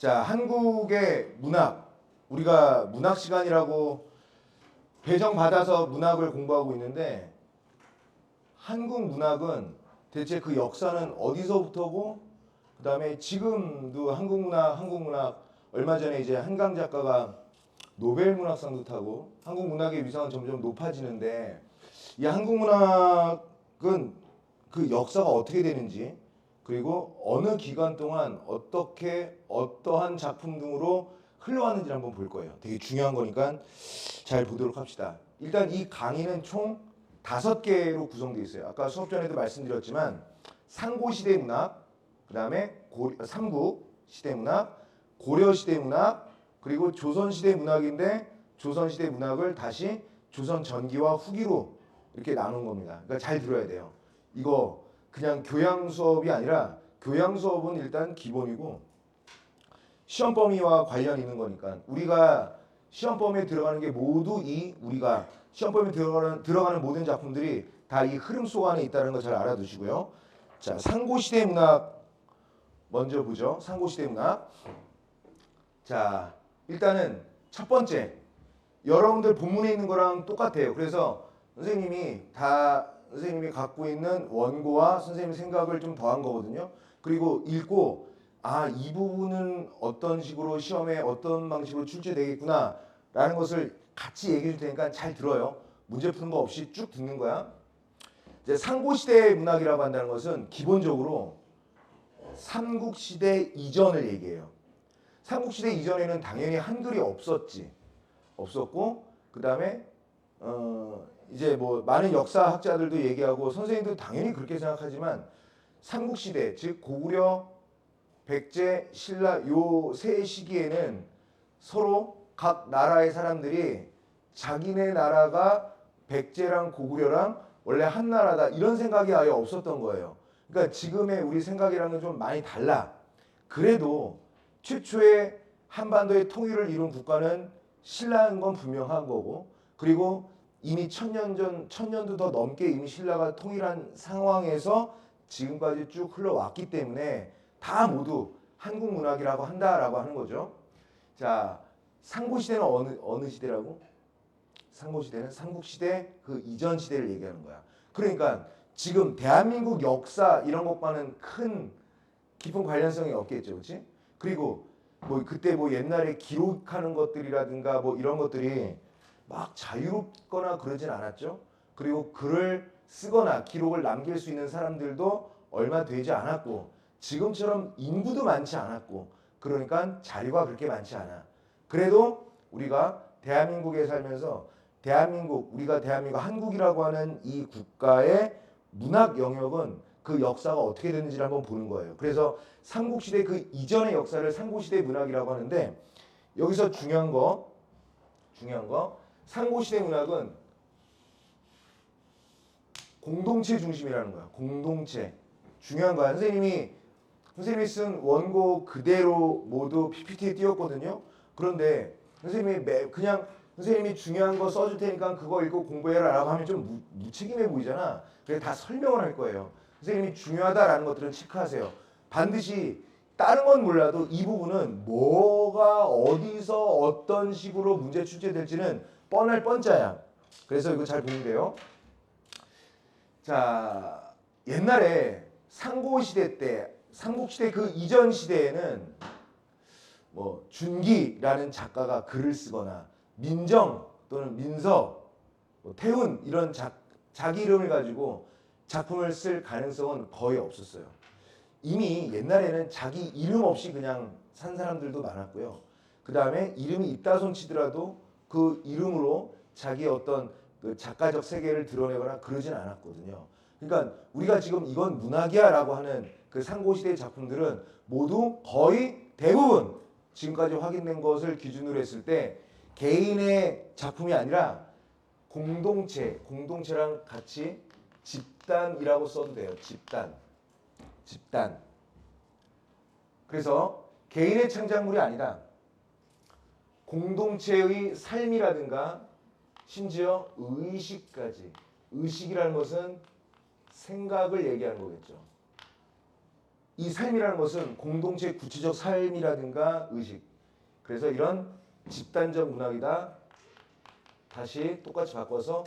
자, 한국의 문학, 우리가 문학 시간이라고 배정받아서 문학을 공부하고 있는데 한국 문학은 대체 그 역사는 어디서부터고 그다음에 지금도 한국 문학 얼마 전에 이제 한강 작가가 노벨 문학상도 타고 한국 문학의 위상은 점점 높아지는데 이 한국 문학은 그 역사가 어떻게 되는지 그리고 어느 기간 동안 어떻게 어떠한 작품 등으로 흘러왔는지 한번 볼 거예요. 되게 중요한 거니까 잘 보도록 합시다. 일단 이 강의는 총 5개로 구성되어 있어요. 아까 수업 전에도 말씀드렸지만 상고시대 문학, 그 다음에 삼국시대 문학, 고려시대 문학, 그리고 조선시대 문학인데 조선시대 문학을 다시 조선 전기와 후기로 이렇게 나눈 겁니다. 그러니까 잘 들어야 돼요. 이거 그냥 교양 수업이 아니라 교양 수업은 일단 기본이고 시험 범위와 관련 있는 거니까 우리가 시험 범위에 들어가는 게 모두 우리가 시험 범위에 들어가는 모든 작품들이 다 이 흐름 속 안에 있다는 거 잘 알아두시고요. 자, 상고시대 문학 먼저 보죠. 상고시대 문학. 자, 일단은 첫 번째 여러분들 본문에 있는 거랑 똑같아요. 그래서 선생님이 갖고 있는 원고와 선생님 생각을 좀 더한 거거든요. 그리고 읽고 이 부분은 어떤 식으로 시험에 어떤 방식으로 출제되겠구나 라는 것을 같이 얘기해 줄 테니까 잘 들어요. 문제 푸는 거 없이 쭉 듣는 거야. 이제 상고시대 문학이라고 한다는 것은 기본적으로 삼국시대 이전을 얘기해요. 삼국시대 이전에는 당연히 한글이 없었고 그 다음에 이제 뭐 많은 역사학자들도 얘기하고 선생님도 당연히 그렇게 생각하지만 삼국시대 즉 고구려, 백제, 신라 요 세 시기에는 서로 각 나라의 사람들이 자기네 나라가 백제랑 고구려랑 원래 한 나라다 이런 생각이 아예 없었던 거예요. 그러니까 지금의 우리 생각이랑은 좀 많이 달라. 그래도 최초의 한반도의 통일을 이룬 국가는 신라인 건 분명한 거고 그리고 이미 천년도 더 넘게 이미 신라가 통일한 상황에서 지금까지 쭉 흘러왔기 때문에 다 모두 한국 문학이라고 한다라고 하는 거죠. 자, 상고시대는 어느 시대라고? 상고시대는 삼국시대 그 이전 시대를 얘기하는 거야. 그러니까 지금 대한민국 역사 이런 것과는 큰 깊은 관련성이 없겠죠, 그렇지? 그리고 뭐 그때 뭐 옛날에 기록하는 것들이라든가 뭐 이런 것들이 막 자유롭거나 그러진 않았죠. 그리고 글을 쓰거나 기록을 남길 수 있는 사람들도 얼마 되지 않았고 지금처럼 인구도 많지 않았고 그러니까 자료가 그렇게 많지 않아. 그래도 우리가 대한민국에 살면서 우리가 대한민국 한국이라고 하는 이 국가의 문학 영역은 그 역사가 어떻게 됐는지를 한번 보는 거예요. 그래서 삼국시대 그 이전의 역사를 상고시대 문학이라고 하는데 여기서 중요한 거 상고시대 문학은 공동체 중심이라는 거야. 공동체. 중요한 거야. 선생님이 쓴 원고 그대로 모두 PPT에 띄웠거든요. 그런데 선생님이 중요한 거 써줄 테니까 그거 읽고 공부해라 라고 하면 좀 무책임해 보이잖아. 그래서 다 설명을 할 거예요. 선생님이 중요하다라는 것들은 체크하세요. 반드시 다른 건 몰라도 이 부분은 뭐가 어디서 어떤 식으로 문제 출제될지는 뻔할 뻔짜야. 그래서 이거 잘 보면 돼요. 자, 옛날에 삼국시대 그 이전 시대에는 뭐 준기라는 작가가 글을 쓰거나 민정 또는 민서, 태훈 이런 자기 이름을 가지고 작품을 쓸 가능성은 거의 없었어요. 이미 옛날에는 자기 이름 없이 그냥 산 사람들도 많았고요. 그 다음에 이름이 있다 손치더라도 그 이름으로 자기의 어떤 그 작가적 세계를 드러내거나 그러진 않았거든요. 그러니까 우리가 지금 이건 문학이야 라고 하는 그 상고시대 작품들은 모두 거의 대부분 지금까지 확인된 것을 기준으로 했을 때 개인의 작품이 아니라 공동체랑 같이 집단이라고 써도 돼요. 집단. 그래서 개인의 창작물이 아니다. 공동체의 삶이라든가 심지어 의식이라는 것은 생각을 얘기하는 거겠죠. 이 삶이라는 것은 공동체 구체적 삶이라든가 의식. 그래서 이런 집단적 문학이다. 다시 똑같이 바꿔서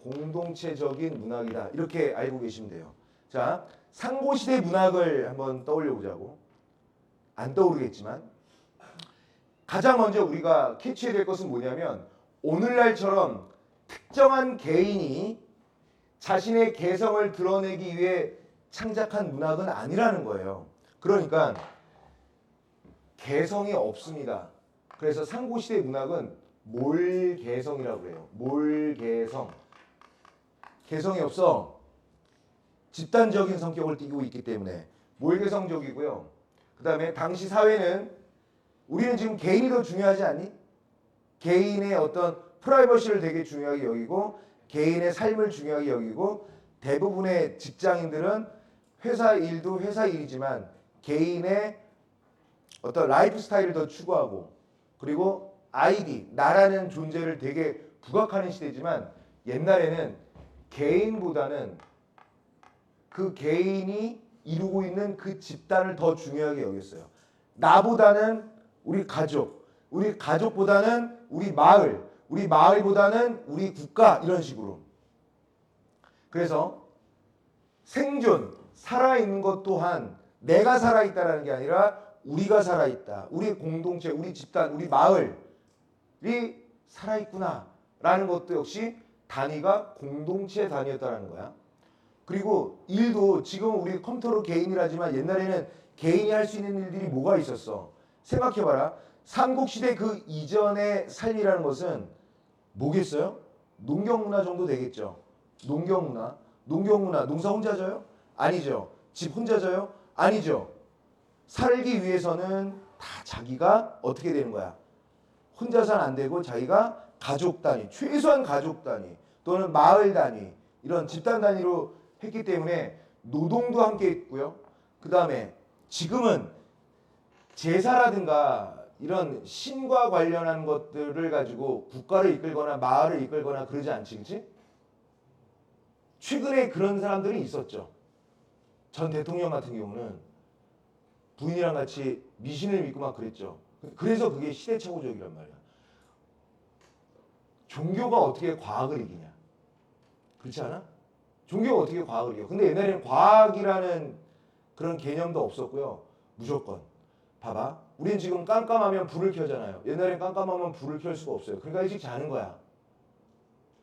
공동체적인 문학이다. 이렇게 알고 계시면 돼요. 자, 상고시대 문학을 한번 떠올려 보자고. 안 떠오르겠지만 가장 먼저 우리가 캐치해야 될 것은 뭐냐면 오늘날처럼 특정한 개인이 자신의 개성을 드러내기 위해 창작한 문학은 아니라는 거예요. 그러니까 개성이 없습니다. 그래서 상고시대 문학은 몰개성이라고 해요. 몰개성. 개성이 없어. 집단적인 성격을 띠고 있기 때문에 몰개성적이고요. 그 다음에 당시 사회는 우리는 지금 개인이 더 중요하지 않니? 개인의 어떤 프라이버시를 되게 중요하게 여기고 개인의 삶을 중요하게 여기고 대부분의 직장인들은 회사 일도 회사 일이지만 개인의 어떤 라이프 스타일을 더 추구하고 그리고 아이디, 나라는 존재를 되게 부각하는 시대지만 옛날에는 개인보다는 그 개인이 이루고 있는 그 집단을 더 중요하게 여겼어요. 나보다는 우리 가족, 우리 가족보다는 우리 마을, 우리 마을보다는 우리 국가 이런 식으로. 그래서 생존, 살아있는 것 또한 내가 살아있다라는 게 아니라 우리가 살아있다. 우리 공동체, 우리 집단, 우리 마을이 살아있구나라는 것도 역시 단위가 공동체 단위였다는 거야. 그리고 일도 지금 우리 컴퓨터로 개인을 하지만 옛날에는 개인이 할 수 있는 일들이 뭐가 있었어? 생각해봐라. 삼국시대 그 이전의 삶이라는 것은 뭐겠어요? 농경문화 정도 되겠죠. 농경문화. 농경문화. 농사 혼자 져요? 아니죠. 집 혼자 져요? 아니죠. 살기 위해서는 다 자기가 어떻게 되는 거야? 혼자서는 안 되고 자기가 가족 단위, 최소한 가족 단위 또는 마을 단위 이런 집단 단위로 했기 때문에 노동도 함께 있고요. 그 다음에 지금은 제사라든가 이런 신과 관련한 것들을 가지고 국가를 이끌거나 마을을 이끌거나 그러지 않지, 그치? 최근에 그런 사람들이 있었죠. 전 대통령 같은 경우는 부인이랑 같이 미신을 믿고 막 그랬죠. 그래서 그게 시대착오적이란 말이야. 종교가 어떻게 과학을 이기냐? 그렇지 않아? 종교가 어떻게 과학을 이겨? 근데 옛날에는 과학이라는 그런 개념도 없었고요. 무조건. 봐봐. 우린 지금 깜깜하면 불을 켜잖아요. 옛날엔 깜깜하면 불을 켤 수가 없어요. 그러니까 일찍 자는 거야.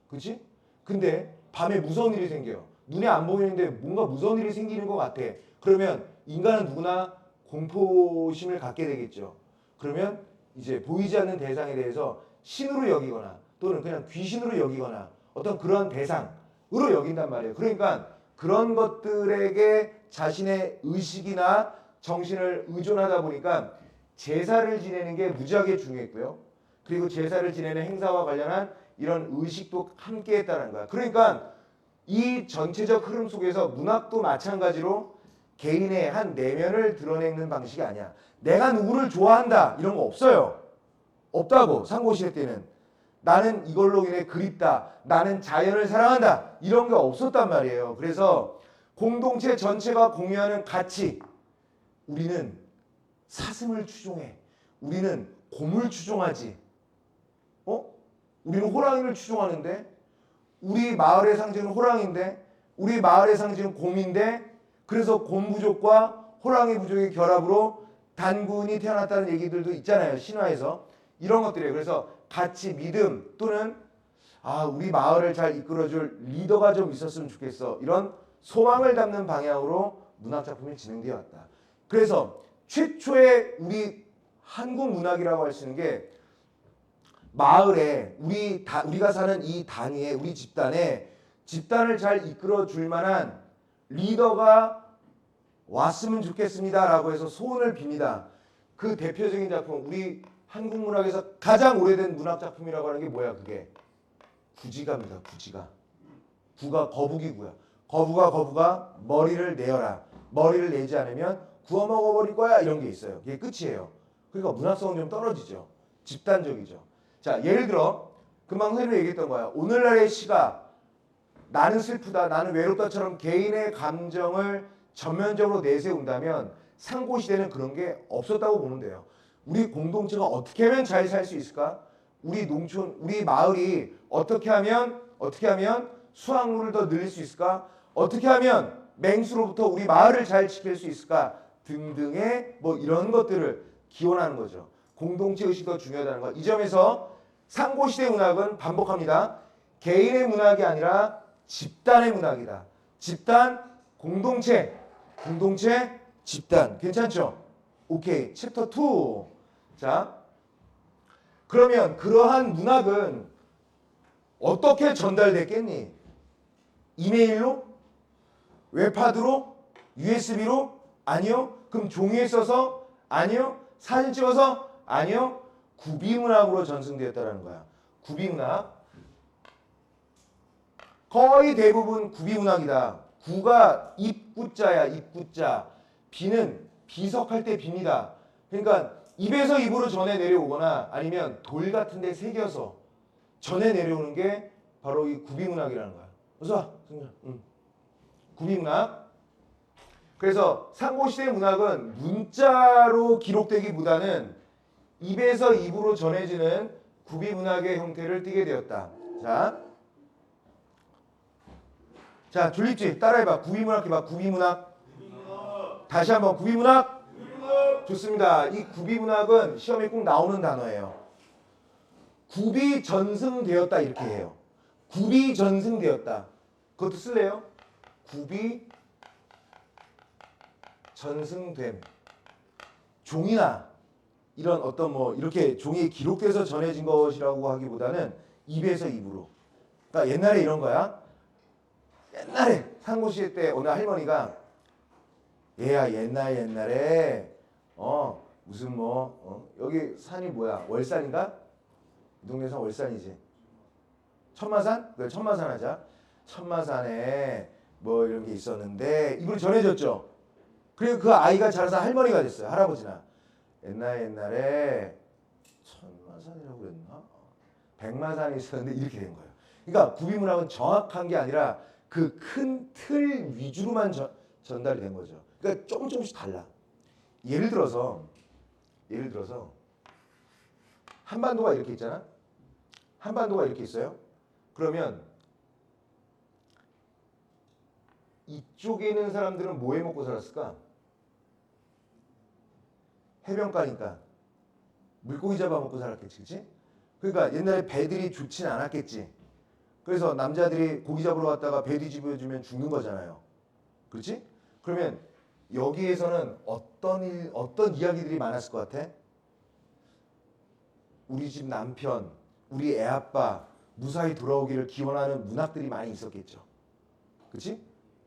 그치? 근데 밤에 무서운 일이 생겨요. 눈에 안 보이는데 뭔가 무서운 일이 생기는 것 같아. 그러면 인간은 누구나 공포심을 갖게 되겠죠. 그러면 이제 보이지 않는 대상에 대해서 신으로 여기거나 또는 그냥 귀신으로 여기거나 어떤 그런 대상으로 여긴단 말이에요. 그러니까 그런 것들에게 자신의 의식이나 정신을 의존하다 보니까 제사를 지내는 게 무지하게 중요했고요. 그리고 제사를 지내는 행사와 관련한 이런 의식도 함께 했다는 거야. 그러니까 이 전체적 흐름 속에서 문학도 마찬가지로 개인의 한 내면을 드러내는 방식이 아니야. 내가 누구를 좋아한다 이런 거 없어요. 없다고. 상고시대 때는. 나는 이걸로 인해 그립다. 나는 자연을 사랑한다. 이런 게 없었단 말이에요. 그래서 공동체 전체가 공유하는 가치. 우리는 사슴을 추종해. 우리는 곰을 추종하지. 우리는 호랑이를 추종하는데 우리 마을의 상징은 호랑이인데 우리 마을의 상징은 곰인데 그래서 곰 부족과 호랑이 부족의 결합으로 단군이 태어났다는 얘기들도 있잖아요. 신화에서. 이런 것들이에요. 그래서 가치, 믿음 또는 우리 마을을 잘 이끌어줄 리더가 좀 있었으면 좋겠어. 이런 소망을 담는 방향으로 문학작품이 진행되어 왔다. 그래서 최초의 우리 한국 문학이라고 할 수 있는 게 마을에 우리가 사는 이 단위에 우리 집단을 잘 이끌어줄 만한 리더가 왔으면 좋겠습니다라고 해서 소원을 빕니다. 그 대표적인 작품 우리 한국 문학에서 가장 오래된 문학 작품이라고 하는 게 뭐야? 그게 구지가입니다. 구지가. 구가 거북이고요. 거북아 머리를 내어라. 머리를 내지 않으면 구워 먹어버릴 거야. 이런 게 있어요. 그게 끝이에요. 그러니까 문학성은 좀 떨어지죠. 집단적이죠. 자, 예를 들어 금방 선생님이 얘기했던 거야. 오늘날의 시가 나는 슬프다, 나는 외롭다처럼 개인의 감정을 전면적으로 내세운다면 상고시대는 그런 게 없었다고 보면 돼요. 우리 공동체가 어떻게 하면 잘 살 수 있을까? 우리 농촌, 우리 마을이 어떻게 하면 수확물을 더 늘릴 수 있을까? 어떻게 하면 맹수로부터 우리 마을을 잘 지킬 수 있을까? 등등의 뭐 이런 것들을 기원하는 거죠. 공동체 의식이 더 중요하다는 거. 이 점에서 상고시대 문학은 반복합니다. 개인의 문학이 아니라 집단의 문학이다. 집단, 공동체, 집단. 괜찮죠? 오케이. 챕터 2. 자, 그러면 그러한 문학은 어떻게 전달됐겠니? 이메일로? 웹하드로? USB로? 아니요. 그럼 종이에 써서? 아니요. 사진 찍어서? 아니요. 구비문학으로 전승되었다는 거야. 구비문학. 거의 대부분 구비문학이다. 구가 입구자야. 입구자. 비는 비석할 때 빕니다. 그러니까 입에서 입으로 전해 내려오거나 아니면 돌 같은 데 새겨서 전해 내려오는 게 바로 이 구비문학이라는 거야. 어서 와. 구비문학. 그래서 상고시대 문학은 문자로 기록되기보다는 입에서 입으로 전해지는 구비문학의 형태를 띠게 되었다. 자, 줄립지 따라해봐. 구비문학 해봐. 구비문학. 다시 한번 구비문학. 좋습니다. 이 구비문학은 시험에 꼭 나오는 단어예요. 구비 전승되었다 이렇게 해요. 구비 전승되었다. 그것도 쓸래요? 구비 전승됨. 종이나 이런 어떤 뭐 이렇게 종이에 기록돼서 전해진 것이라고 하기보다는 입에서 입으로. 그러니까 옛날에 이런 거야. 옛날에 상고시대 때 어느 할머니가 얘야 옛날에 무슨 여기 산이 뭐야? 월산인가? 이 동네 산 월산이지. 천마산? 그래 천마산 하자. 천마산에 뭐 이런 게 있었는데 이분이 전해졌죠. 그리고 그 아이가 자라서 할머니가 됐어요. 할아버지나. 옛날에 천마산이라고 그랬나? 백마산이 있었는데 이렇게 된 거예요. 그러니까 구비문학은 정확한 게 아니라 그 큰 틀 위주로만 전달이 된 거죠. 그러니까 조금씩 달라. 예를 들어서 한반도가 이렇게 있잖아. 한반도가 이렇게 있어요. 그러면 이쪽에 있는 사람들은 뭐 해 먹고 살았을까? 해변가니까 물고기 잡아먹고 살았겠지, 그치? 그러니까 옛날에 배들이 좋진 않았겠지. 그래서 남자들이 고기 잡으러 갔다가 배 뒤집어주면 죽는 거잖아요. 그렇지? 그러면 여기에서는 어떤 이야기들이 많았을 것 같아? 우리 집 남편, 우리 애 아빠 무사히 돌아오기를 기원하는 문학들이 많이 있었겠죠. 그렇지?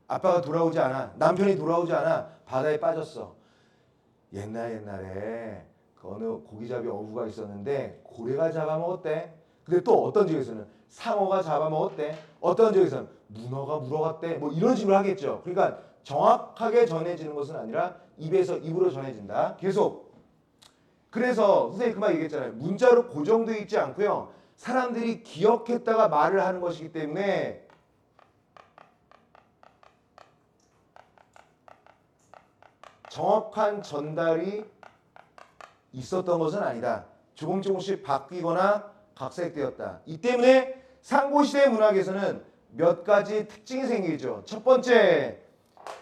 아빠가 돌아오지 않아, 남편이 돌아오지 않아, 바다에 빠졌어. 옛날에 그 어느 고기잡이 어부가 있었는데 고래가 잡아먹었대. 근데 또 어떤 지역에서는 상어가 잡아먹었대. 어떤 지역에서는 문어가 물어갔대. 뭐 이런 식으로 하겠죠. 그러니까 정확하게 전해지는 것은 아니라 입에서 입으로 전해진다. 계속. 그래서 선생님 그만 얘기했잖아요. 문자로 고정되어 있지 않고요. 사람들이 기억했다가 말을 하는 것이기 때문에 정확한 전달이 있었던 것은 아니다. 조금씩 바뀌거나 각색되었다. 이 때문에 상고시대 문학에서는 몇 가지 특징이 생기죠. 첫 번째,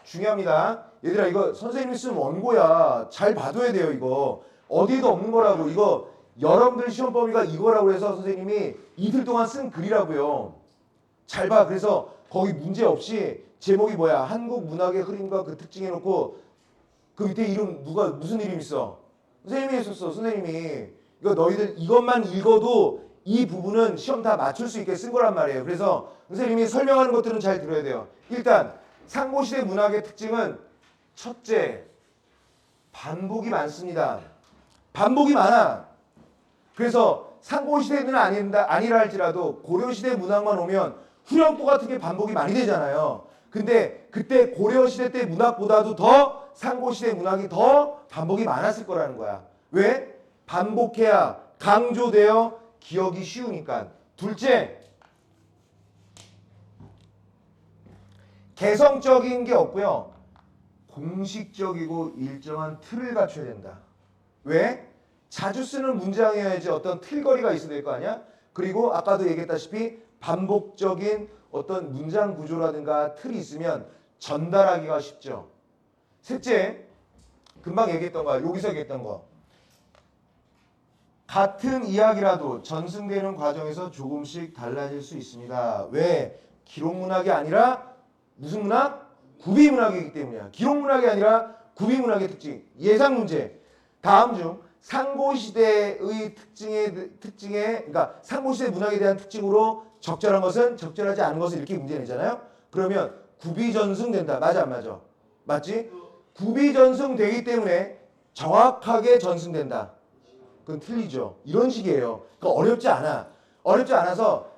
중요합니다. 얘들아 이거 선생님이 쓴 원고야. 잘 봐둬야 돼요. 이거 어디에도 없는 거라고. 이거 여러분들 시험 범위가 이거라고 해서 선생님이 이틀 동안 쓴 글이라고요. 잘 봐. 그래서 거기 문제 없이 제목이 뭐야? 한국 문학의 흐름과 그 특징 해놓고 그 밑에 이름 무슨 이름 있어? 선생님이 했었어. 선생님이. 이거 너희들 이것만 읽어도 이 부분은 시험 다 맞출 수 있게 쓴 거란 말이에요. 그래서 선생님이 설명하는 것들은 잘 들어야 돼요. 일단 상고시대 문학의 특징은 첫째, 반복이 많습니다. 반복이 많아. 그래서 상고시대는 아니라 할지라도 고려시대 문학만 오면 후렴구 같은 게 반복이 많이 되잖아요. 근데 그때 고려시대 때 문학보다도 더 상고시대 문학이 더 반복이 많았을 거라는 거야. 왜? 반복해야 강조되어 기억이 쉬우니까. 둘째, 개성적인 게 없고요. 공식적이고 일정한 틀을 갖춰야 된다. 왜? 자주 쓰는 문장이어야지 어떤 틀거리가 있어야 될 거 아니야? 그리고 아까도 얘기했다시피 반복적인 어떤 문장 구조라든가 틀이 있으면 전달하기가 쉽죠. 셋째, 금방 얘기했던 거, 여기서 얘기했던 거. 같은 이야기라도 전승되는 과정에서 조금씩 달라질 수 있습니다. 왜? 기록문학이 아니라 무슨 문학? 구비문학이기 때문이야. 기록문학이 아니라 구비문학의 특징. 예상 문제. 다음 중 상고시대의 특징에 그러니까 상고시대 문학에 대한 특징으로 적절한 것은 적절하지 않은 것을 이렇게 문제 내잖아요. 그러면 구비전승된다. 맞아 안 맞아? 맞지? 구비전승되기 때문에 정확하게 전승된다. 그건 틀리죠. 이런 식이에요. 그러니까 어렵지 않아. 어렵지 않아서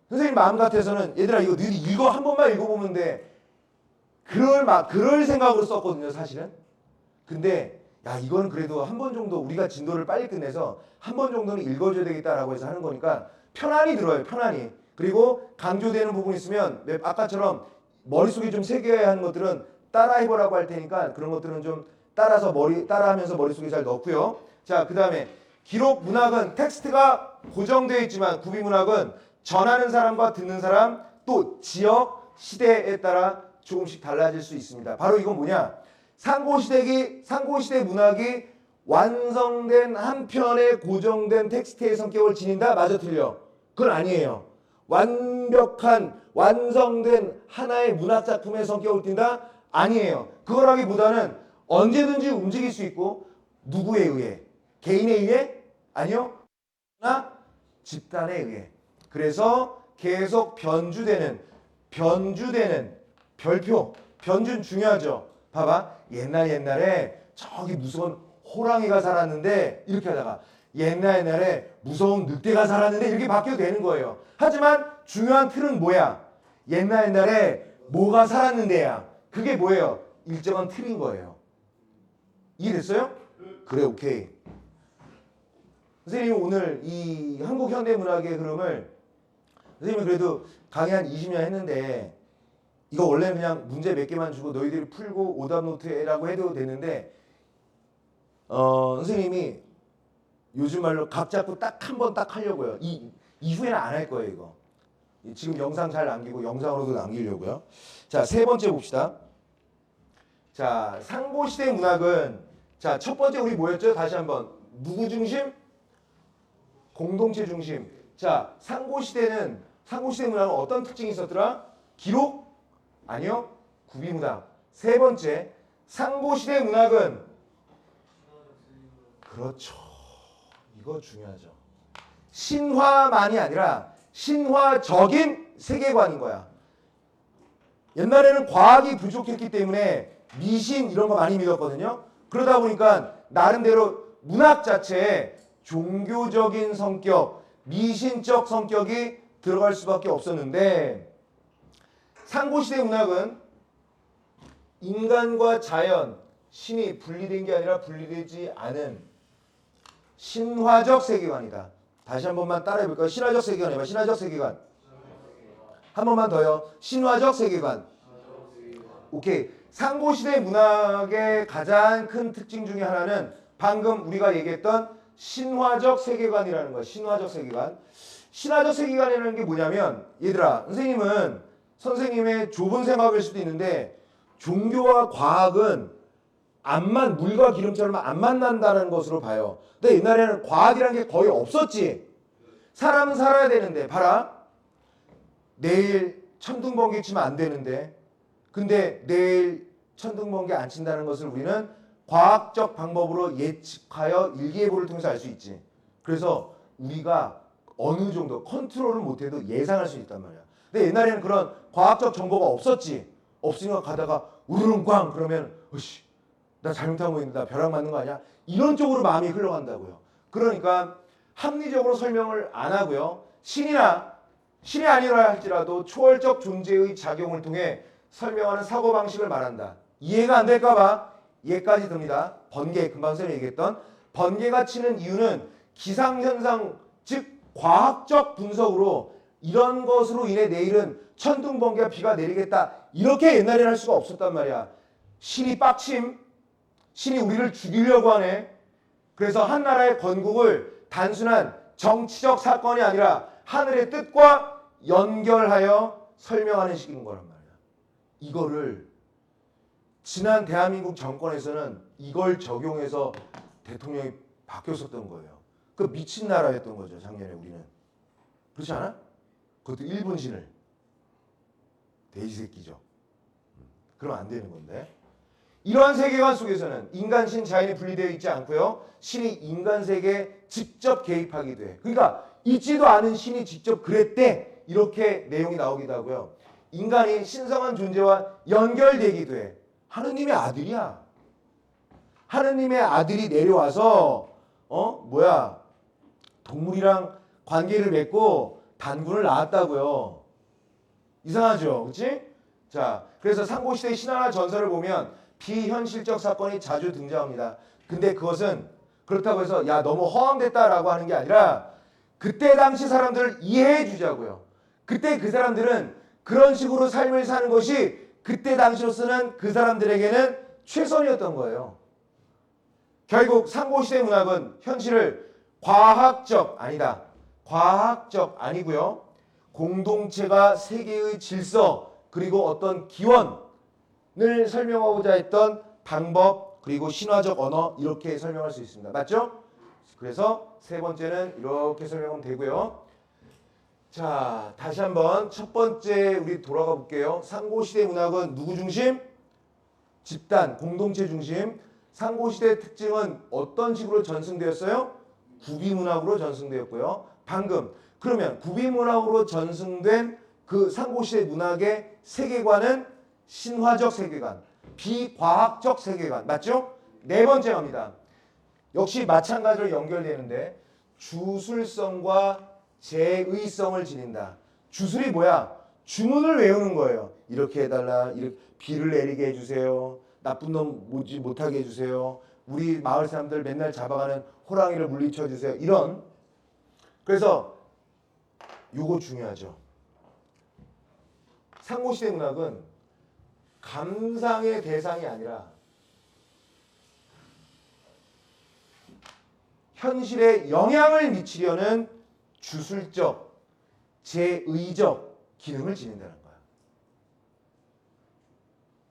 선생님 마음 같아서는 얘들아 이거 너희 읽어 한 번만 읽어보면 돼. 그럴 생각으로 썼거든요, 사실은. 근데 야 이건 그래도 한 번 정도 우리가 진도를 빨리 끝내서 한 번 정도는 읽어줘야 되겠다라고 해서 하는 거니까 편안히 들어요, 편안히. 그리고 강조되는 부분 있으면 아까처럼 머릿속에 좀 새겨야 하는 것들은 따라해보라고 할 테니까 그런 것들은 좀 따라하면서 머릿속에 잘 넣고요. 자, 그 다음에 기록 문학은 텍스트가 고정되어 있지만 구비문학은 전하는 사람과 듣는 사람 또 지역, 시대에 따라 조금씩 달라질 수 있습니다. 바로 이건 뭐냐? 상고시대 문학이 완성된 한 편의 고정된 텍스트의 성격을 지닌다? 맞아 틀려? 그건 아니에요. 완성된 하나의 문학작품의 성격을 띈다? 아니에요. 그거라기보다는 언제든지 움직일 수 있고 누구에 의해? 개인에 의해? 아니요. 나 집단에 의해. 그래서 계속 변주되는 별표. 변주는 중요하죠. 봐봐. 옛날에 저기 무서운 호랑이가 살았는데 이렇게 하다가 옛날에 무서운 늑대가 살았는데 이렇게 바뀌어도 되는 거예요. 하지만 중요한 틀은 뭐야? 옛날에 뭐가 살았는데야. 그게 뭐예요? 일정한 틀인 거예요. 이해됐어요? 그래, 오케이. 선생님이 오늘 이 한국 현대문학의 흐름을 선생님이 그래도 강의 한 20년 했는데 이거 원래는 그냥 문제 몇 개만 주고 너희들이 풀고 오답 노트라고 해도 되는데 선생님이 요즘 말로 각 잡고 딱 한 번 딱 하려고요. 이후에는 안 할 거예요, 이거. 지금 영상 잘 남기고 영상으로도 남기려고요. 자, 세 번째 봅시다. 자, 상고시대 문학은 자, 첫 번째 우리 뭐였죠? 다시 한번. 누구 중심? 공동체 중심. 자, 상고시대 문학은 어떤 특징이 있었더라? 기록? 아니요. 구비문학. 세 번째, 상고시대 문학은 그렇죠. 이거 중요하죠. 신화만이 아니라 신화적인 세계관인 거야. 옛날에는 과학이 부족했기 때문에 미신 이런 거 많이 믿었거든요. 그러다 보니까 나름대로 문학 자체에 종교적인 성격, 미신적 성격이 들어갈 수밖에 없었는데 상고시대 문학은 인간과 자연, 신이 분리된 게 아니라 분리되지 않은 신화적 세계관이다. 다시 한 번만 따라해 볼까요? 신화적 세계관 해봐. 신화적 세계관. 한 번만 더요. 신화적 세계관. 오케이. 상고시대 문학의 가장 큰 특징 중에 하나는 방금 우리가 얘기했던 신화적 세계관이라는 거야. 신화적 세계관. 신화적 세계관이라는 게 뭐냐면 얘들아, 선생님은 선생님의 좁은 생각일 수도 있는데 종교와 과학은 물과 기름처럼 안 만난다는 것으로 봐요. 근데 옛날에는 과학이라는 게 거의 없었지. 사람은 살아야 되는데 봐라. 내일 천둥번개 치면 안 되는데 근데 내일 천둥번개 안 친다는 것을 우리는 과학적 방법으로 예측하여 일기예보를 통해서 알 수 있지. 그래서 우리가 어느 정도 컨트롤을 못해도 예상할 수 있단 말이야. 근데 옛날에는 그런 과학적 정보가 없었지. 없으니까 가다가 우르릉꽝 그러면 으씨 나 잘못하고 있는데 나 벼락 맞는 거 아니야? 이런 쪽으로 마음이 흘러간다고요. 그러니까 합리적으로 설명을 안 하고요. 신이 아니라 할지라도 초월적 존재의 작용을 통해 설명하는 사고방식을 말한다. 이해가 안 될까 봐 얘까지 듭니다. 번개, 금방 선생님이 얘기했던 번개가 치는 이유는 기상현상, 즉 과학적 분석으로 이런 것으로 인해 내일은 천둥번개와 비가 내리겠다. 이렇게 옛날에는 할 수가 없었단 말이야. 신이 빡침, 신이 우리를 죽이려고 하네. 그래서 한 나라의 건국을 단순한 정치적 사건이 아니라 하늘의 뜻과 연결하여 설명하는 식인 거란 말이야. 이거를 지난 대한민국 정권에서는 이걸 적용해서 대통령이 바뀌었었던 거예요. 그 미친 나라였던 거죠, 작년에 우리는. 그렇지 않아? 그것도 일본 신을. 돼지 새끼죠. 그러면 안 되는 건데. 이러한 세계관 속에서는 인간, 신, 자연이 분리되어 있지 않고요. 신이 인간 세계에 직접 개입하기도 해. 그러니까 있지도 않은 신이 직접 그랬대. 이렇게 내용이 나오기도 하고요. 인간이 신성한 존재와 연결되기도 해. 하느님의 아들이야. 하느님의 아들이 내려와서 동물이랑 관계를 맺고 단군을 낳았다고요. 이상하죠, 그렇지? 자, 그래서 상고시대 신화나 전설을 보면 비현실적 사건이 자주 등장합니다. 근데 그것은 그렇다고 해서 야 너무 허황됐다라고 하는 게 아니라 그때 당시 사람들을 이해해 주자고요. 그때 그 사람들은 그런 식으로 삶을 사는 것이 그때 당시로서는 그 사람들에게는 최선이었던 거예요. 결국 상고시대 문학은 현실을 과학적 아니고요. 공동체가 세계의 질서 그리고 어떤 기원을 설명하고자 했던 방법 그리고 신화적 언어 이렇게 설명할 수 있습니다. 맞죠? 그래서 세 번째는 이렇게 설명하면 되고요. 자, 다시 한번 첫 번째 우리 돌아가 볼게요. 상고시대 문학은 누구 중심? 집단, 공동체 중심. 상고시대의 특징은 어떤 식으로 전승되었어요? 구비문학으로 전승되었고요. 방금 그러면 구비문학으로 전승된 그 상고시대 문학의 세계관은 신화적 세계관, 비과학적 세계관. 맞죠? 네 번째 갑니다. 역시 마찬가지로 연결되는데 주술성과 제의성을 지닌다. 주술이 뭐야? 주문을 외우는 거예요. 이렇게 해달라. 이렇게 비를 내리게 해주세요. 나쁜 놈 오지 못하게 해주세요. 우리 마을 사람들 맨날 잡아가는 호랑이를 물리쳐 주세요. 이런. 그래서 요거 중요하죠. 상고시대 문학은 감상의 대상이 아니라 현실에 영향을 미치려는 주술적, 제의적 기능을 지닌다는 거야.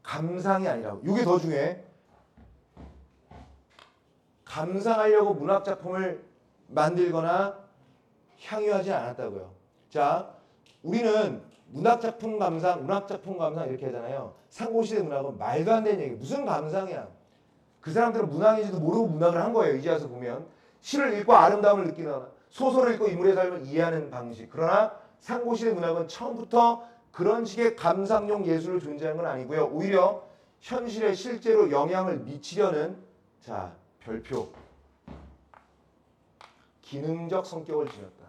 감상이 아니라고. 이게 더 중요해. 감상하려고 문학작품을 만들거나 향유하지 않았다고요. 자, 우리는 문학작품 감상 이렇게 하잖아요. 상고시대 문학은 말도 안 되는 얘기. 무슨 감상이야. 그 사람들은 문학인지도 모르고 문학을 한 거예요. 이제 와서 보면. 시를 읽고 아름다움을 느끼거나 소설을 읽고 인물의 삶을 이해하는 방식. 그러나 상고시대 문학은 처음부터 그런 식의 감상용 예술을 존재하는 건 아니고요. 오히려 현실에 실제로 영향을 미치려는 별표 기능적 성격을 지녔다.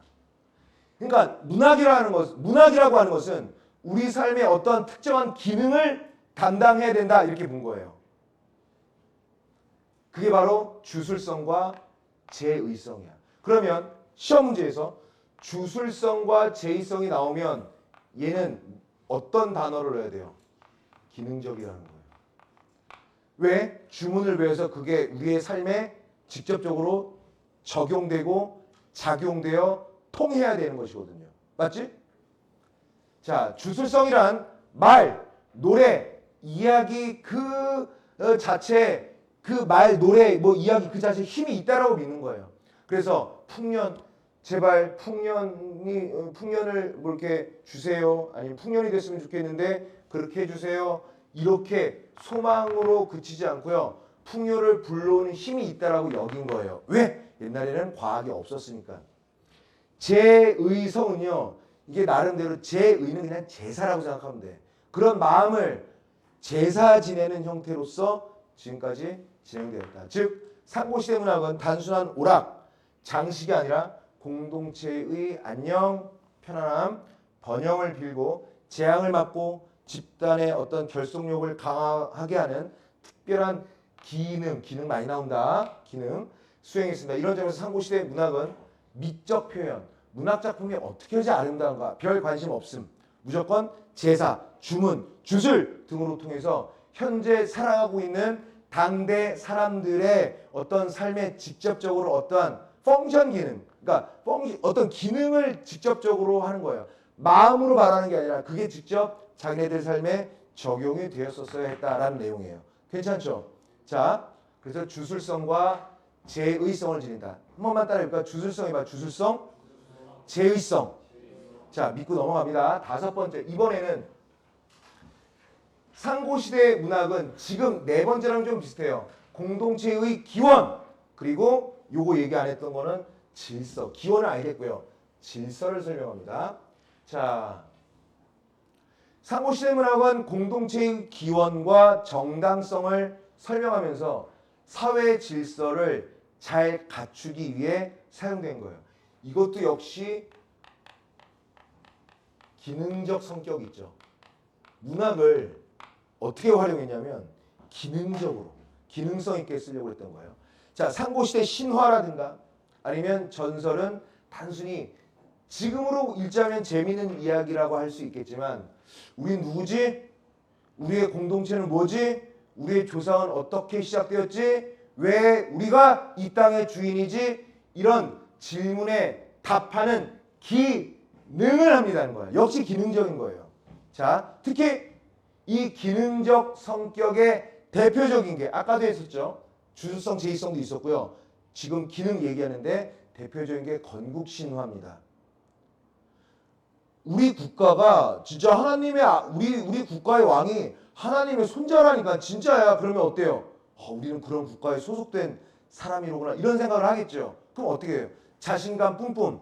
그러니까 문학이라고 하는 것은 우리 삶의 어떤 특정한 기능을 담당해야 된다 이렇게 본 거예요. 그게 바로 주술성과 제의성이야. 그러면 시험 문제에서 주술성과 제의성이 나오면 얘는 어떤 단어를 넣어야 돼요? 기능적이라는 거예요. 왜? 주문을 외워서 그게 우리의 삶에 직접적으로 적용되고 작용되어 통해야 되는 것이거든요. 맞지? 자, 주술성이란 말, 노래, 이야기 그 자체 그 말, 노래, 이야기 그 자체에 힘이 있다라고 믿는 거예요. 그래서 풍년, 제발 풍년을 이렇게 주세요. 아니면 풍년이 됐으면 좋겠는데 그렇게 해주세요. 이렇게 소망으로 그치지 않고요. 풍요를 불러오는 힘이 있다라고 여긴 거예요. 왜? 옛날에는 과학이 없었으니까. 제의성은요. 이게 나름대로 제의는 그냥 제사라고 생각하면 돼. 그런 마음을 제사 지내는 형태로서 지금까지 진행되었다. 즉 상고시대 문학은 단순한 오락, 장식이 아니라 공동체의 안녕, 편안함, 번영을 빌고 재앙을 막고 집단의 어떤 결속력을 강화하게 하는 특별한 기능 많이 나온다. 기능 수행했습니다. 이런 점에서 상고시대 문학은 미적 표현, 문학 작품이 어떻게 해야지 아름다운가 별 관심 없음. 무조건 제사, 주문, 주술 등으로 통해서 현재 살아가고 있는 당대 사람들의 어떤 삶에 직접적으로 어떠한 펑션 기능, 그러니까 어떤 기능을 직접적으로 하는 거예요. 마음으로 말하는 게 아니라 그게 직접 자기네들 삶에 적용이 되었었어야 했다라는 내용이에요. 괜찮죠? 자, 그래서 주술성과 제의성을 지닌다. 한 번만 따라해볼까요? 주술성 해봐. 주술성, 제의성. 자, 믿고 넘어갑니다. 다섯 번째. 이번에는 상고시대 문학은 지금 네 번째랑 좀 비슷해요. 공동체의 기원, 그리고 요거 얘기 안 했던 거는 질서. 기원은 알겠고요. 질서를 설명합니다. 자, 상고시대 문학은 공동체의 기원과 정당성을 설명하면서 사회 질서를 잘 갖추기 위해 사용된 거예요. 이것도 역시 기능적 성격이 있죠. 문학을 어떻게 활용했냐면 기능적으로, 기능성 있게 쓰려고 했던 거예요. 자, 상고시대 신화라든가 아니면 전설은 단순히 지금으로 읽자면 재미있는 이야기라고 할 수 있겠지만 우리 누구지? 우리의 공동체는 뭐지? 우리의 조상은 어떻게 시작되었지? 왜 우리가 이 땅의 주인이지? 이런 질문에 답하는 기능을 합니다는 거예요. 역시 기능적인 거예요. 자, 특히 이 기능적 성격의 대표적인 게 아까도 했었죠. 주술성, 제의성도 있었고요. 지금 기능 얘기하는데 대표적인 게 건국신화입니다. 우리 국가가 진짜 하나님의 우리 국가의 왕이 하나님의 손자라니까 진짜야. 그러면 어때요? 우리는 그런 국가에 소속된 사람이로구나 이런 생각을 하겠죠. 그럼 어떻게 해요? 자신감 뿜뿜.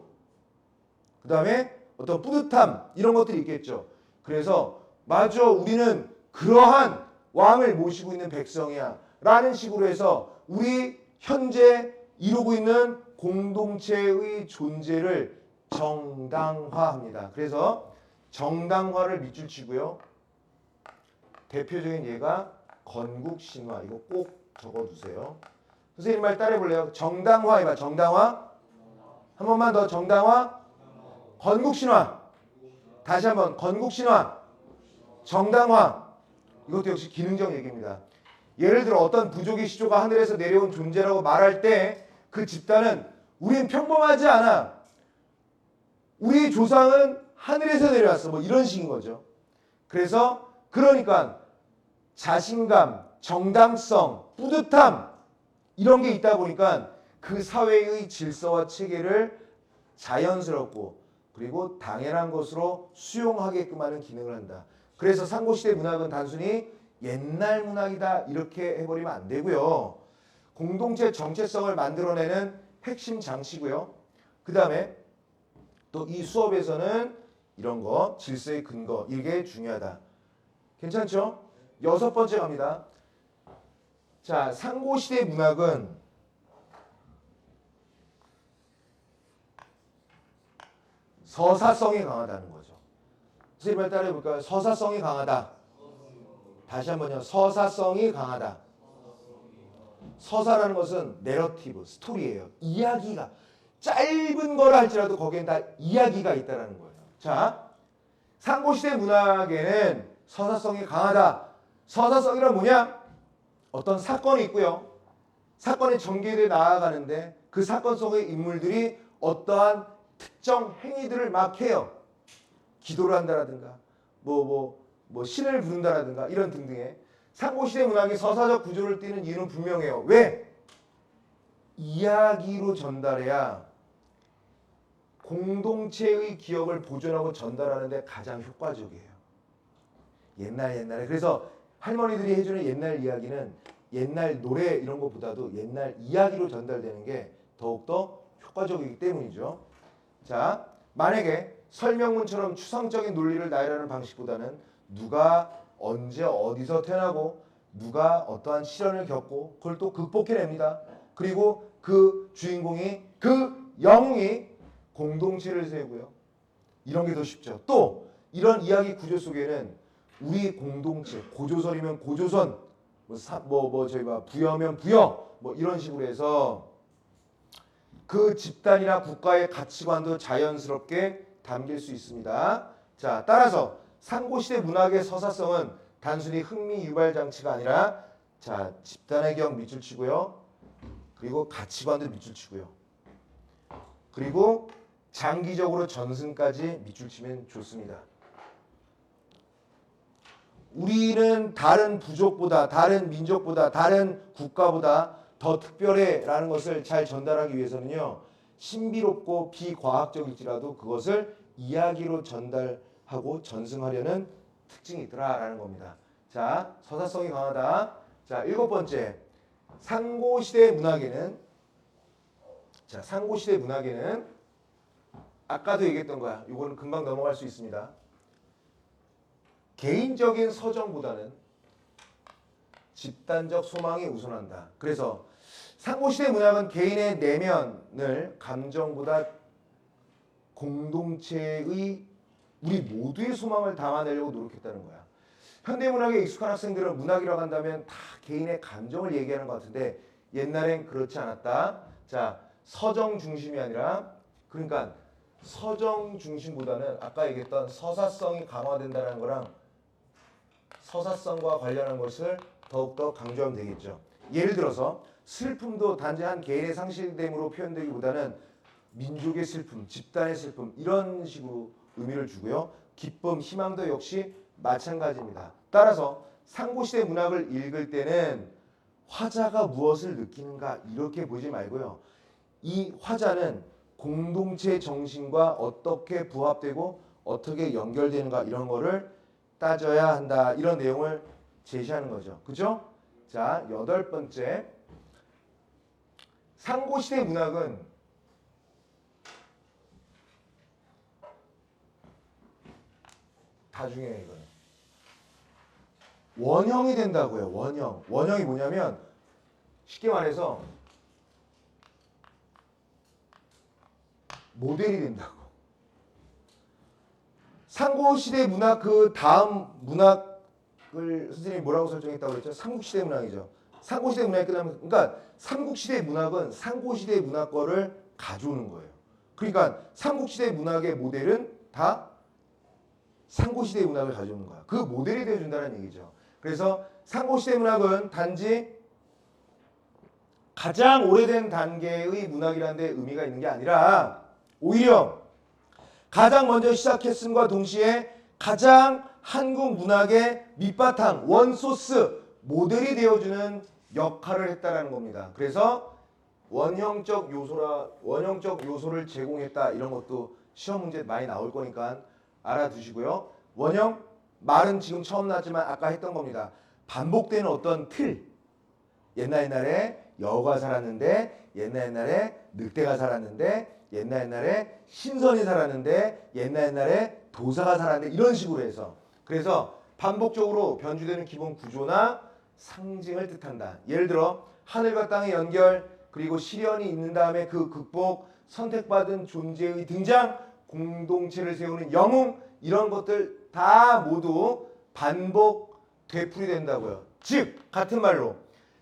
그 다음에 어떤 뿌듯함 이런 것들이 있겠죠. 그래서 맞아 우리는 그러한 왕을 모시고 있는 백성이야 라는 식으로 해서 우리 현재 이루고 있는 공동체의 존재를 정당화합니다. 그래서 정당화를 밑줄 치고요. 대표적인 예가 건국신화. 이거 꼭 적어두세요. 선생님 말 따라해볼래요? 정당화 해봐. 정당화. 한 번만 더. 정당화. 건국신화. 다시 한번. 건국신화. 정당화. 이것도 역시 기능적 얘기입니다. 예를 들어 어떤 부족의 시조가 하늘에서 내려온 존재라고 말할 때 그 집단은 우린 평범하지 않아. 우리 조상은 하늘에서 내려왔어. 뭐 이런 식인 거죠. 그래서 그러니까 자신감, 정당성, 뿌듯함 이런 게 있다 보니까 그 사회의 질서와 체계를 자연스럽고 그리고 당연한 것으로 수용하게끔 하는 기능을 한다. 그래서 상고시대 문학은 단순히 옛날 문학이다 이렇게 해버리면 안 되고요. 공동체 정체성을 만들어내는 핵심 장치고요. 그 다음에 또 이 수업에서는 이런 거 질서의 근거 이게 중요하다. 괜찮죠? 여섯 번째 갑니다. 자, 상고시대 문학은 서사성이 강하다는 거죠. 선생님 말 따라해볼까요? 서사성이 강하다. 다시 한번요. 서사성이 강하다. 서사라는 것은 내러티브, 스토리예요. 이야기가 짧은 거라 할지라도 거기엔 다 이야기가 있다는 거예요. 자, 상고시대 문학에는 서사성이 강하다. 서사성이란 뭐냐? 어떤 사건이 있고요. 사건이 전개돼 나아가는데 그 사건 속의 인물들이 어떠한 특정 행위들을 막 해요. 기도를 한다라든가 뭐 신을 부른다라든가 이런 등등의 상고시대 문학이 서사적 구조를 띠는 이유는 분명해요. 왜? 이야기로 전달해야 공동체의 기억을 보존하고 전달하는 데 가장 효과적이에요. 옛날에. 그래서 할머니들이 해주는 옛날 이야기는 옛날 노래 이런 것보다도 옛날 이야기로 전달되는 게 더욱더 효과적이기 때문이죠. 자, 만약에 설명문처럼 추상적인 논리를 나열하는 방식보다는 누가 언제 어디서 태어나고 누가 어떠한 시련을 겪고 그걸 또 극복해냅니다. 그리고 그 주인공이 그 영웅이 공동체를 세우고요. 이런 게 더 쉽죠. 또 이런 이야기 구조 속에는 우리 공동체, 고조선이면 고조선, 부여면 부여, 뭐 이런 식으로 해서 그 집단이나 국가의 가치관도 자연스럽게 담길 수 있습니다. 자, 따라서 상고시대 문학의 서사성은 단순히 흥미 유발 장치가 아니라 자, 집단의 기억 밑줄 치고요. 그리고 가치관도 밑줄 치고요. 그리고 장기적으로 전승까지 밑줄 치면 좋습니다. 우리는 다른 부족보다, 다른 민족보다, 다른 국가보다 더 특별해라는 것을 잘 전달하기 위해서는요. 신비롭고 비과학적일지라도 그것을 이야기로 전달하고 전승하려는 특징이 있더라라는 겁니다. 자, 서사성이 강하다. 자, 7번째. 상고시대 문학에는 상고시대 문학에는 아까도 얘기했던 거야. 이거는 금방 넘어갈 수 있습니다. 개인적인 서정보다는 집단적 소망이 우선한다. 그래서 상고시대 문학은 개인의 내면을 감정보다 공동체의 우리 모두의 소망을 담아내려고 노력했다는 거야. 현대문학에 익숙한 학생들은 문학이라고 한다면 다 개인의 감정을 얘기하는 것 같은데 옛날엔 그렇지 않았다. 자, 서정 중심이 아니라 그러니까 서정 중심보다는 아까 얘기했던 서사성이 강화된다는 거랑 서사성과 관련한 것을 더욱더 강조하면 되겠죠. 예를 들어서 슬픔도 단지 한 개인의 상실됨으로 표현되기보다는 민족의 슬픔, 집단의 슬픔 이런 식으로 의미를 주고요. 기쁨, 희망도 역시 마찬가지입니다. 따라서 상고시대 문학을 읽을 때는 화자가 무엇을 느끼는가 이렇게 보지 말고요. 이 화자는 공동체 정신과 어떻게 부합되고 어떻게 연결되는가 이런 거를 따져야 한다. 이런 내용을 제시하는 거죠. 그죠? 자, 8번째. 상고시대 문학은 다 중요해요. 이거는. 원형이 된다고요. 원형. 원형이 뭐냐면 쉽게 말해서 모델이 된다고. 상고시대 문학 그 다음 문학을 선생님이 뭐라고 설정했다고 그랬죠? 삼국시대 문학이죠. 상고시대 문학이 끝나면 그러니까 삼국시대 문학은 상고시대 문학 거를 가져오는 거예요. 그러니까 삼국시대 문학의 모델은 다 상고시대 문학을 가져오는 거야. 그 모델이 되어준다는 얘기죠. 그래서 상고시대 문학은 단지 가장 오래된 단계의 문학이라는 데 의미가 있는 게 아니라 오히려 가장 먼저 시작했음과 동시에 가장 한국 문학의 밑바탕, 원소스, 모델이 되어주는 역할을 했다라는 겁니다. 그래서 원형적 요소를 제공했다 이런 것도 시험 문제 많이 나올 거니까 알아두시고요. 원형 말은 지금 처음 나왔지만 아까 했던 겁니다. 반복되는 어떤 틀. 옛날에 여우가 살았는데 옛날에 늑대가 살았는데 옛날에 신선이 살았는데 옛날에 도사가 살았는데 이런 식으로 해서 그래서 반복적으로 변주되는 기본 구조나 상징을 뜻한다. 예를 들어 하늘과 땅의 연결 그리고 시련이 있는 다음에 그 극복 선택받은 존재의 등장 공동체를 세우는 영웅 이런 것들 다 모두 반복 되풀이 된다고요. 즉 같은 말로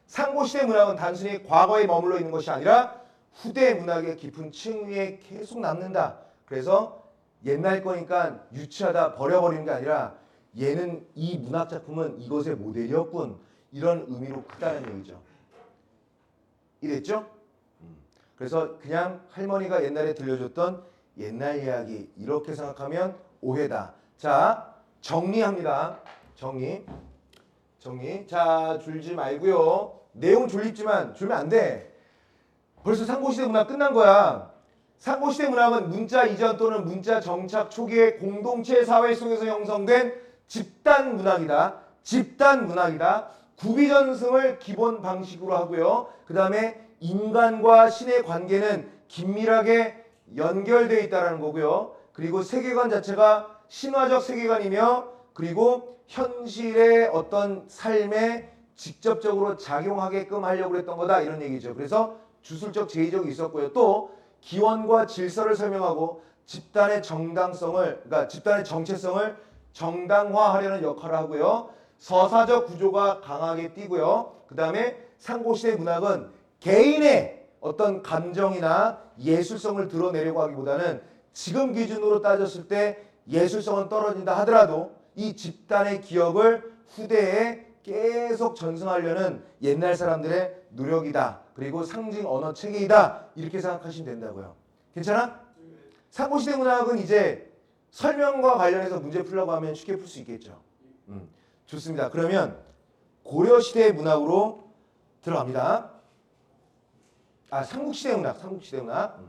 상고시대 문학은 단순히 과거에 머물러 있는 것이 아니라 후대 문학의 깊은 층위에 계속 남는다. 그래서 옛날 거니까 유치하다 버려버리는 게 아니라 얘는 이 문학 작품은 이것의 모델이었군. 이런 의미로 크다는 얘기죠. 이랬죠? 그래서 그냥 할머니가 옛날에 들려줬던 옛날 이야기 이렇게 생각하면 오해다. 자, 정리합니다. 정리. 자, 줄지 말고요. 내용 졸립지만 줄면 안 돼. 벌써 상고시대 문학 끝난 거야. 상고시대 문학은 문자 이전 또는 문자 정착 초기의 공동체 사회 속에서 형성된 집단 문학이다. 집단 문학이다. 구비전승을 기본 방식으로 하고요. 그 다음에 인간과 신의 관계는 긴밀하게 연결되어 있다는 거고요. 그리고 세계관 자체가 신화적 세계관이며 그리고 현실의 어떤 삶에 직접적으로 작용하게끔 하려고 했던 거다 이런 얘기죠. 그래서 주술적 제의적이 있었고요. 또 기원과 질서를 설명하고 집단의 정당성을 그러니까 집단의 정체성을 정당화하려는 역할을 하고요. 서사적 구조가 강하게 띄고요. 그 다음에 상고시대 문학은 개인의 어떤 감정이나 예술성을 드러내려고 하기보다는 지금 기준으로 따졌을 때 예술성은 떨어진다 하더라도 이 집단의 기억을 후대에 계속 전승하려는 옛날 사람들의 노력이다. 그리고 상징 언어 체계이다. 이렇게 생각하시면 된다고요. 괜찮아? 상고시대 문학은 이제 설명과 관련해서 문제 풀려고 하면 쉽게 풀 수 있겠죠. 좋습니다. 그러면 고려시대 문학으로 들어갑니다. 삼국시대 문학.